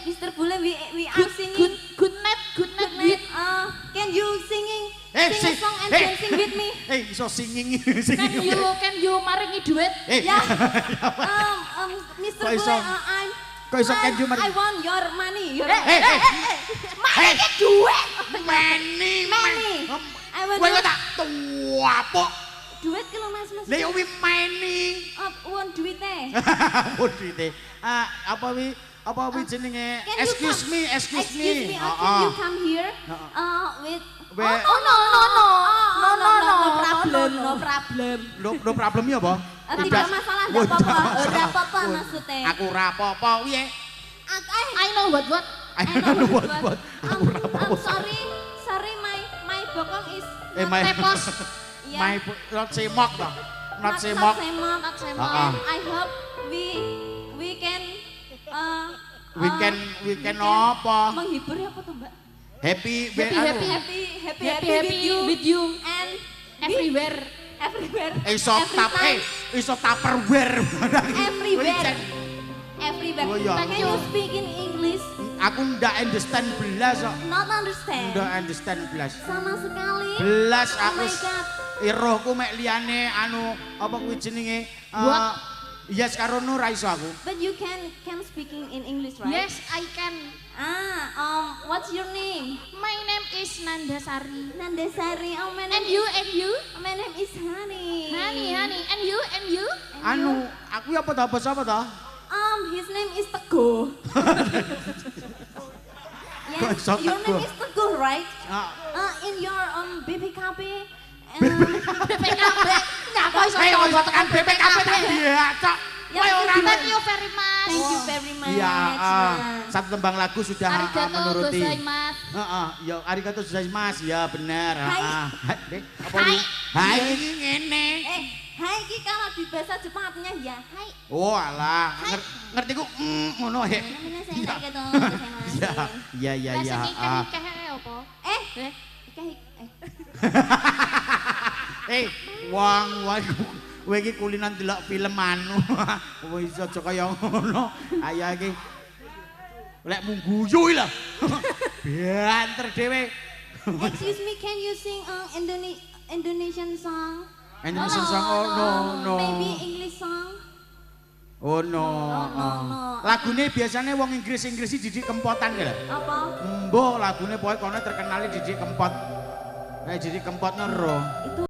Mr. Bule, we are singing. Good night. Can you sing a song and dancing with me? Iso singing. Can you maringi duit? Yeah. Mr. Bule, Kok iso can you I want your money. Maringi duit. Money. I want Kowe your tak tuapuk. duit ki lho Mas. Lha yo wi money. Want duite. Oh duite. Apa wi jenenge? Excuse me. Can you come here? With no problem. No problem ya apa? Tidak masalah, enggak apa-apa. Ora apa-apa maksudnya. Aku ora apa-apa piye? I know what. Sorry, my bokong is Tepos. My not semok toh. Not semok. And I hope we can We can apa? menghibur apa tuh Mbak? Happy with you And everywhere. Iso tupperware. Everywhere. Oh, iya. Can you speak in English? Aku ndak understand belas kok. Not understand. Ndak understand belas. Sama sekali. Belas Oh aku. my God. Rohku mek liyane apa kuwi jenenge? Yes karo no ra iso aku. But you can speaking in English, right? Yes, I can. What's your name? My name is Nandasari. Nandasari. Oh, my name And you? My name is Honey. Honey. And you? Aku apa ta basa apa ta? His name is Teguh. Yes, Kok your Teguh? name is Teguh, right? In your BPKB. BPKB. Nyapa iso coba tekan BPKB tak dia, Cok. Kowe ora Thank you very much. Thank you very much. Iya, satu tembang lagu sudah Arigato menuruti. gozaimasu. Ya arigato gozaimasu, ya benar. Hai. Apa ini? Hai iki ngene. Hai ki kalau di bahasa Jepang artinya ya hai. Oh alah, ngerti ku ngono he. Namanya saya kayak gitu. Ya. Bahasa nikah apa? Wong kowe iki kulinan delok film anu. Wis aja kaya ngono. Ayo iki. Lek mungguyu lho. Banter dhewe. Excuse me, can you sing Indonesian song? Indonesian song? Oh no. Maybe English song? Oh no. No. Lagune biasanya wong Inggris didik kempotan ya lho. Apa? Mbok lagune pokoke kono terkenale didik kempot. Nek didik kempot nero. Itu